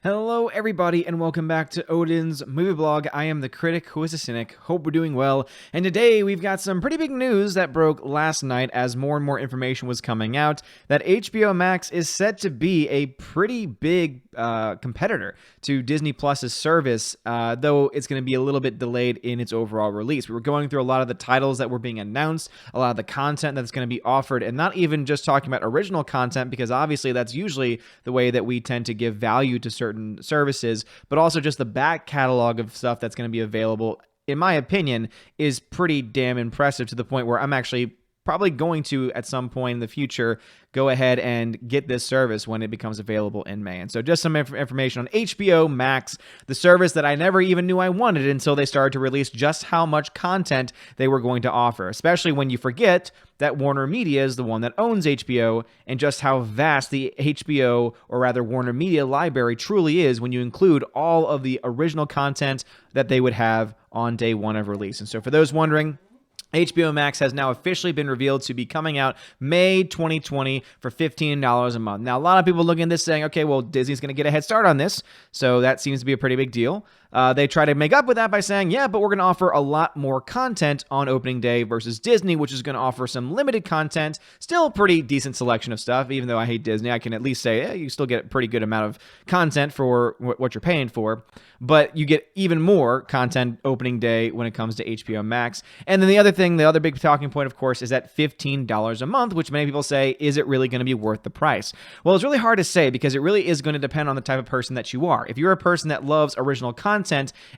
Hello, everybody, and welcome back to Odin's Movie Blog. I am the critic who is a cynic. Hope we're doing well. And today we've got some pretty big news that broke last night as more and more information was coming out that HBO Max is set to be a pretty big competitor to Disney Plus's service, though it's going to be a little bit delayed in its overall release. We were going through a lot of the titles that were being announced, a lot of the content that's going to be offered, and not even just talking about original content, because obviously that's usually the way that we tend to give value to certain services, but also just the back catalog of stuff that's going to be available, in my opinion, is pretty damn impressive, to the point where I'm actually probably going to, at some point in the future, go ahead and get this service when it becomes available in May. And so just some information on HBO Max, the service that I never even knew I wanted until they started to release just how much content they were going to offer, especially when you forget that Warner Media is the one that owns HBO, and just how vast the HBO, or rather Warner Media library, truly is when you include all of the original content that they would have on day one of release. And so for those wondering, HBO Max has now officially been revealed to be coming out May 2020 for $15 a month. Now, a lot of people looking at this saying, okay, well, Disney's going to get a head start on this, so that seems to be a pretty big deal. They try to make up with that by saying, yeah, but we're going to offer a lot more content on opening day versus Disney, which is going to offer some limited content. Still a pretty decent selection of stuff. Even though I hate Disney, I can at least say, you still get a pretty good amount of content for what you're paying for. But you get even more content opening day when it comes to HBO Max. And then the other big talking point, of course, is that $15 a month, which many people say, is it really going to be worth the price? Well, it's really hard to say, because it really is going to depend on the type of person that you are. If you're a person that loves original content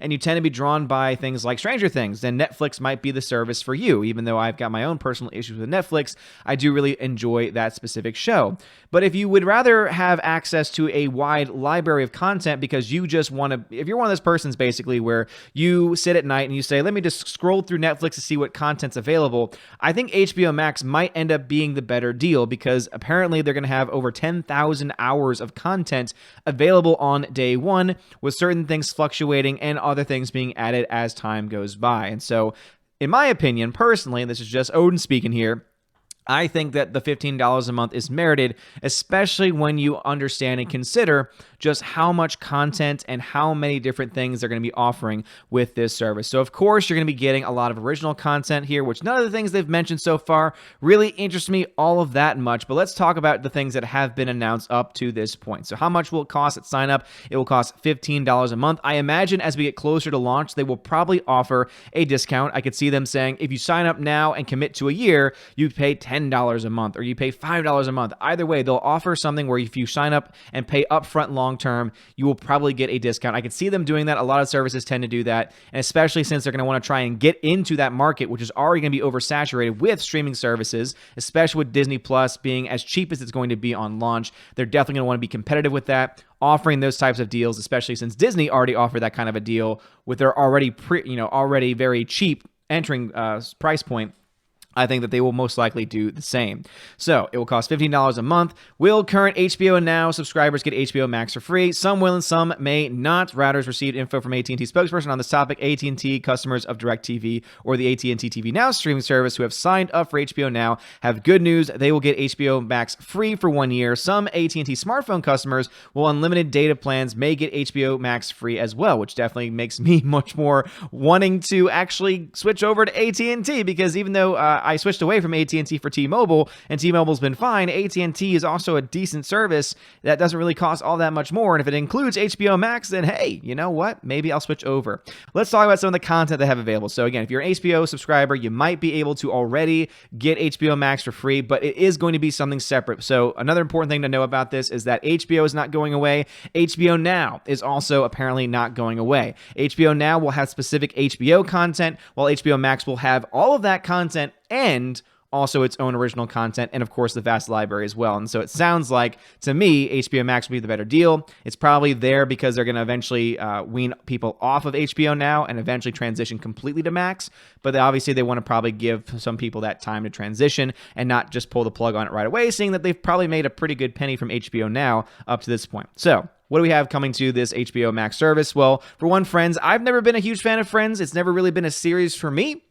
and you tend to be drawn by things like Stranger Things, then Netflix might be the service for you. Even though I've got my own personal issues with Netflix, I do really enjoy that specific show. But if you would rather have access to a wide library of content because you just want to, if you're one of those persons basically where you sit at night and you say, let me just scroll through Netflix to see what content's available, I think HBO Max might end up being the better deal, because apparently they're going to have over 10,000 hours of content available on day one, with certain things fluctuating and other things being added as time goes by. And so, in my opinion, personally, and this is just Odin speaking here, I think that the $15 a month is merited, especially when you understand and consider just how much content and how many different things they're going to be offering with this service. So, of course, you're going to be getting a lot of original content here, which none of the things they've mentioned so far really interest me all of that much. But let's talk about the things that have been announced up to this point. So, how much will it cost at sign up? It will cost $15 a month. I imagine as we get closer to launch, they will probably offer a discount. I could see them saying, if you sign up now and commit to a year, you pay $10 a month, or you pay $5 a month. Either way, they'll offer something where if you sign up and pay upfront long term, you will probably get a discount. I could see them doing that. A lot of services tend to do that, and especially since they're going to want to try and get into that market, which is already going to be oversaturated with streaming services, especially with Disney Plus being as cheap as it's going to be on launch. They're definitely going to want to be competitive with that, offering those types of deals, especially since Disney already offered that kind of a deal with their already already very cheap entering price point. I think that they will most likely do the same. So it will cost $15 a month. Will current HBO Now subscribers get HBO Max for free? Some will and some may not. Routers received info from AT&T spokesperson on this topic. AT&T customers of DirecTV or the AT&T TV Now streaming service who have signed up for HBO Now have good news. They will get HBO Max free for 1 year. Some AT&T smartphone customers will unlimited data plans may get HBO Max free as well, which definitely makes me much more wanting to actually switch over to AT&T, because even though I switched away from AT&T for T-Mobile, and T-Mobile's been fine, AT&T is also a decent service that doesn't really cost all that much more, and if it includes HBO Max, then hey, you know what? Maybe I'll switch over. Let's talk about some of the content they have available. So again, if you're an HBO subscriber, you might be able to already get HBO Max for free, but it is going to be something separate. So another important thing to know about this is that HBO is not going away. HBO Now is also apparently not going away. HBO Now will have specific HBO content, while HBO Max will have all of that content and also its own original content, and of course the vast library as well. And so it sounds like, to me, HBO Max will be the better deal. It's probably there because they're going to eventually wean people off of HBO Now and eventually transition completely to Max. But obviously they want to probably give some people that time to transition and not just pull the plug on it right away, seeing that they've probably made a pretty good penny from HBO Now up to this point. So what do we have coming to this HBO Max service? Well, for one, Friends. I've never been a huge fan of Friends. It's never really been a series for me.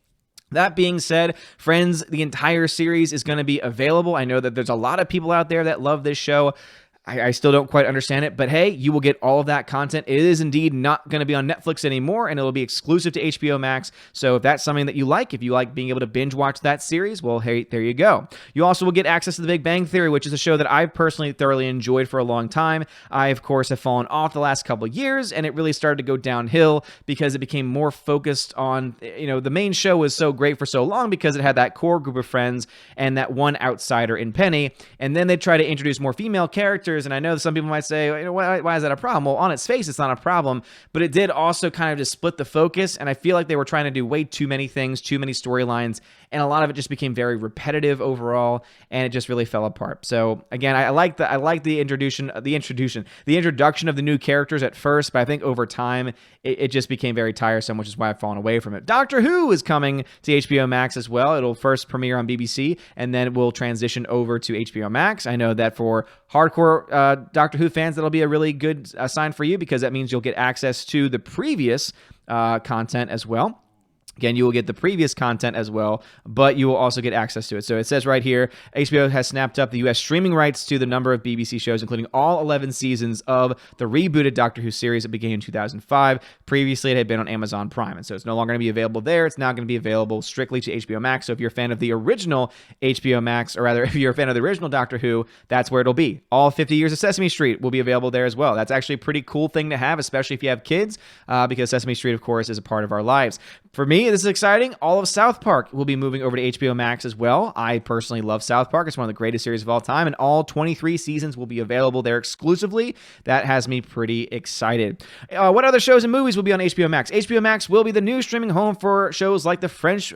That being said, Friends, the entire series is going to be available. I know that there's a lot of people out there that love this show. I still don't quite understand it, but hey, you will get all of that content. It is indeed not going to be on Netflix anymore, and it'll be exclusive to HBO Max. So if that's something that you like, if you like being able to binge watch that series, well, hey, there you go. You also will get access to The Big Bang Theory, which is a show that I've personally thoroughly enjoyed for a long time. I, of course, have fallen off the last couple of years, and it really started to go downhill because it became more focused on, the main show was so great for so long because it had that core group of friends and that one outsider in Penny, and then they try to introduce more female characters. And I know that some people might say, why is that a problem? Well, on its face, it's not a problem, but it did also kind of just split the focus. And I feel like they were trying to do way too many things, too many storylines, and a lot of it just became very repetitive overall, and it just really fell apart. So again, I like the introduction of the new characters at first, but I think over time it just became very tiresome, which is why I've fallen away from it. Doctor Who is coming to HBO Max as well. It'll first premiere on BBC, and then it will transition over to HBO Max. I know that for hardcore Doctor Who fans, that'll be a really good sign for you, because that means you'll get access to the previous content as well. Again, you will get the previous content as well, but you will also get access to it. So it says right here, HBO has snapped up the U.S. streaming rights to the number of BBC shows, including all 11 seasons of the rebooted Doctor Who series that began in 2005. Previously, it had been on Amazon Prime, and so it's no longer going to be available there. It's now going to be available strictly to HBO Max. So if you're a fan of the original HBO Max, or rather, if you're a fan of the original Doctor Who, that's where it'll be. All 50 Years of Sesame Street will be available there as well. That's actually a pretty cool thing to have, especially if you have kids, because Sesame Street, of course, is a part of our lives. For me, this is exciting. All of South Park will be moving over to HBO Max as well. I personally love South Park. It's one of the greatest series of all time, and all 23 seasons will be available there exclusively. That has me pretty excited. What other shows and movies will be on HBO Max? HBO Max will be the new streaming home for shows like the Fresh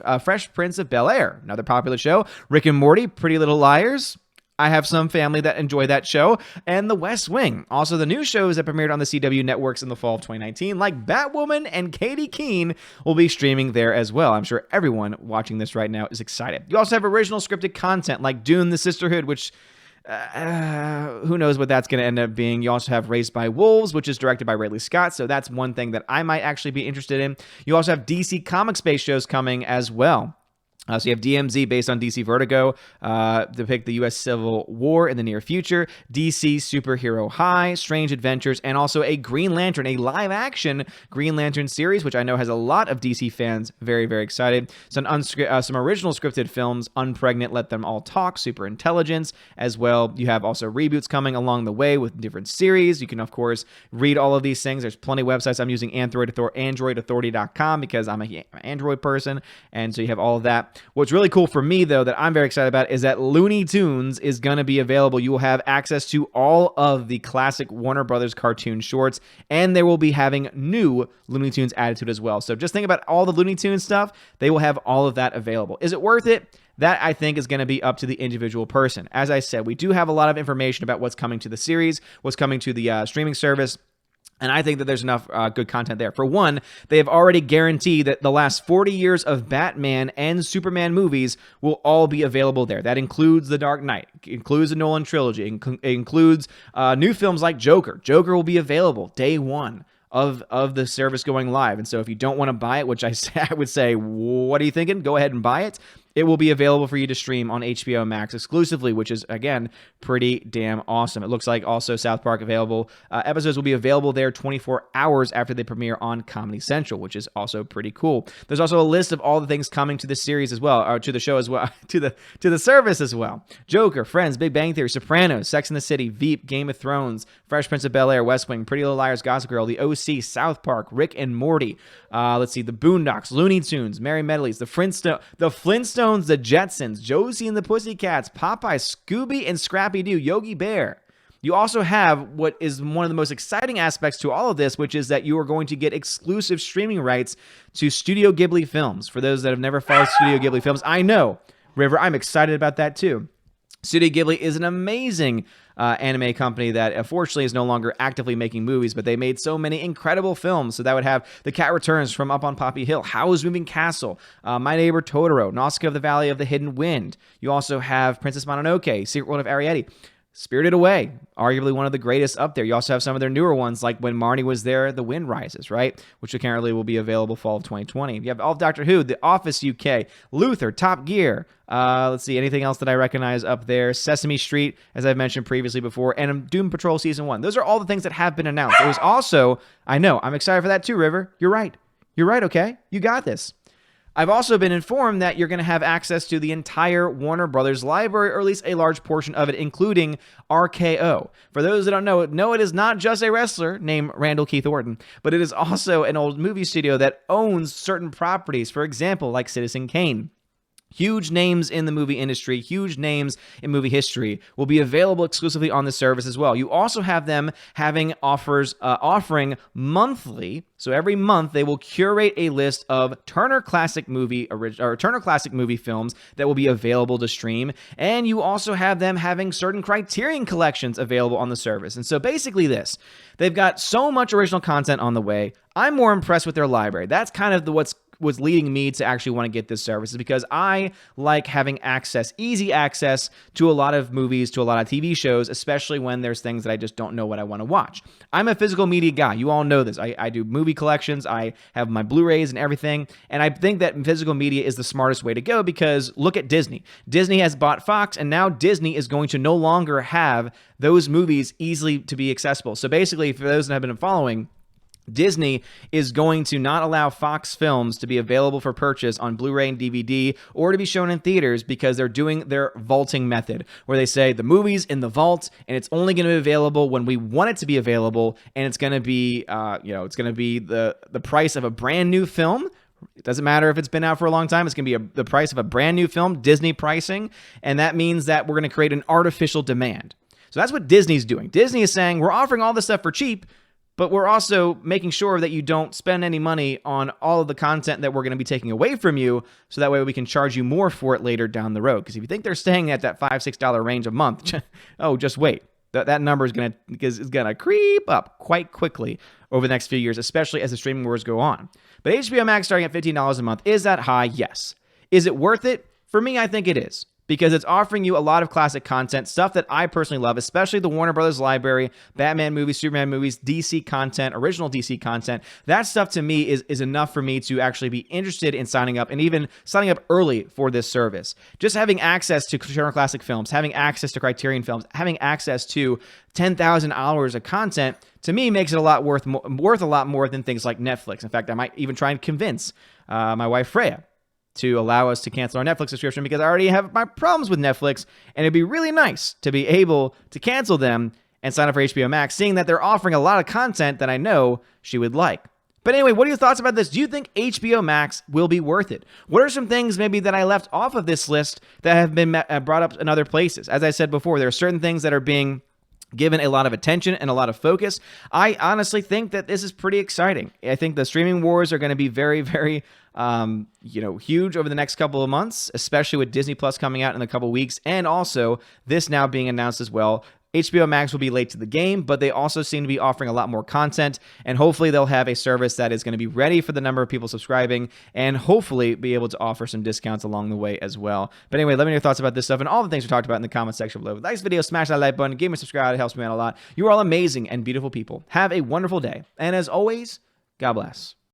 Prince of Bel-Air, another popular show, Rick and Morty, Pretty Little Liars. I have some family that enjoy that show, and The West Wing. Also, the new shows that premiered on the CW networks in the fall of 2019, like Batwoman and Katie Keene, will be streaming there as well. I'm sure everyone watching this right now is excited. You also have original scripted content like Dune: The Sisterhood, which who knows what that's going to end up being. You also have Raised by Wolves, which is directed by Ridley Scott, so that's one thing that I might actually be interested in. You also have DC Comics-based shows coming as well. So you have DMZ based on DC Vertigo, depict the U.S. Civil War in the near future, DC Superhero High, Strange Adventures, and also a Green Lantern, a live-action Green Lantern series, which I know has a lot of DC fans very, very excited. Some original scripted films, Unpregnant, Let Them All Talk, Super Intelligence, as well. You have also reboots coming along the way with different series. You can, of course, read all of these things. There's plenty of websites. I'm using AndroidAuthority.com because I'm an Android person, and so you have all of that. What's really cool for me, though, that I'm very excited about is that Looney Tunes is going to be available. You will have access to all of the classic Warner Brothers cartoon shorts, and they will be having new Looney Tunes added to it as well. So just think about all the Looney Tunes stuff. They will have all of that available. Is it worth it? That, I think, is going to be up to the individual person. As I said, we do have a lot of information about what's coming to the series, what's coming to the streaming service. And I think that there's enough good content there. For one, they have already guaranteed that the last 40 years of Batman and Superman movies will all be available there. That includes The Dark Knight, includes the Nolan trilogy, includes new films like Joker. Joker will be available day one of the service going live. And so if you don't want to buy it, which I would say, what are you thinking? Go ahead and buy it. It will be available for you to stream on HBO Max exclusively, which is, again, pretty damn awesome. It looks like also South Park available. Episodes will be available there 24 hours after they premiere on Comedy Central, which is also pretty cool. There's also a list of all the things coming to the series as well, or to the show as well, to the service as well. Joker, Friends, Big Bang Theory, Sopranos, Sex and the City, Veep, Game of Thrones, Fresh Prince of Bel-Air, West Wing, Pretty Little Liars, Gossip Girl, The OC, South Park, Rick and Morty. Let's see, The Boondocks, Looney Tunes, Merry Medleys, The Flintstones, The Jetsons, Josie and the Pussycats, Popeye, Scooby, and Scrappy-Doo, Yogi Bear. You also have what is one of the most exciting aspects to all of this, which is that you are going to get exclusive streaming rights to Studio Ghibli films. For those that have never followed Studio Ghibli films, I know, River, I'm excited about that too. Studio Ghibli is an amazing anime company that unfortunately is no longer actively making movies, but they made so many incredible films. So that would have The Cat Returns from Up on Poppy Hill, Howl's Moving Castle, My Neighbor Totoro, Nausicaa of the Valley of the Hidden Wind. You also have Princess Mononoke, Secret World of Arrietty. Spirited Away, arguably one of the greatest up there. You also have some of their newer ones, like When Marnie Was There, The Wind Rises, right? Which apparently will be available fall of 2020. You have all of Doctor Who, The Office UK, Luther, Top Gear. Let's see, anything else that I recognize up there? Sesame Street, as I've mentioned previously before, and Doom Patrol Season 1. Those are all the things that have been announced. There was also, I know, I'm excited for that too, River. You're right. You're right, okay? You got this. I've also been informed that you're going to have access to the entire Warner Brothers library, or at least a large portion of it, including RKO. For those that don't know, no, it is not just a wrestler named Randall Keith Orton, but it is also an old movie studio that owns certain properties, for example, like Citizen Kane. Huge names in the movie industry, huge names in movie history will be available exclusively on the service as well. You also have them having offering monthly. So every month they will curate a list of Turner Classic Movie films that will be available to stream, and you also have them having certain Criterion collections available on the service. And so basically they've got so much original content on the way. I'm more impressed with their library. That's kind of what's leading me to actually want to get this service, is because I like having easy access to a lot of movies, to a lot of TV shows, especially when there's things that I just don't know what I want to watch. I'm a physical media guy. You all know this. I do movie collections. I have my Blu-rays and everything. And I think that physical media is the smartest way to go, because look at Disney. Disney has bought Fox, and now Disney is going to no longer have those movies easily to be accessible. So basically, for those that have been following, Disney is going to not allow Fox films to be available for purchase on Blu-ray and DVD or to be shown in theaters, because they're doing their vaulting method, where they say the movie's in the vault and it's only going to be available when we want it to be available, and it's going to be, it's going to be the price of a brand new film. It doesn't matter if it's been out for a long time. It's going to be the price of a brand new film, Disney pricing, and that means that we're going to create an artificial demand. So that's what Disney's doing. Disney is saying, we're offering all this stuff for cheap, but we're also making sure that you don't spend any money on all of the content that we're going to be taking away from you, so that way we can charge you more for it later down the road. Because if you think they're staying at that $5, $6 range a month, oh, just wait. That number is going to creep up quite quickly over the next few years, especially as the streaming wars go on. But HBO Max starting at $15 a month, is that high? Yes. Is it worth it? For me, I think it is, because it's offering you a lot of classic content, stuff that I personally love, especially the Warner Brothers library, Batman movies, Superman movies, DC content, original DC content. That stuff to me is enough for me to actually be interested in signing up, and even signing up early for this service. Just having access to Turner Classic Films, having access to Criterion Films, having access to 10,000 hours of content, to me makes it worth a lot more than things like Netflix. In fact, I might even try and convince my wife Freya to allow us to cancel our Netflix subscription, because I already have my problems with Netflix, and it'd be really nice to be able to cancel them and sign up for HBO Max, seeing that they're offering a lot of content that I know she would like. But anyway, what are your thoughts about this? Do you think HBO Max will be worth it? What are some things maybe that I left off of this list that have been brought up in other places? As I said before, there are certain things that are being given a lot of attention and a lot of focus. I honestly think that this is pretty exciting. I think the streaming wars are going to be very, very huge over the next couple of months, especially with Disney Plus coming out in a couple of weeks, and also this now being announced as well. HBO Max will be late to the game, but they also seem to be offering a lot more content, and hopefully they'll have a service that is going to be ready for the number of people subscribing, and hopefully be able to offer some discounts along the way as well. But anyway, let me know your thoughts about this stuff and all the things we talked about in the comment section below. If you like this video, smash that like button, give me a subscribe, it helps me out a lot. You are all amazing and beautiful people. Have a wonderful day, and as always, God bless.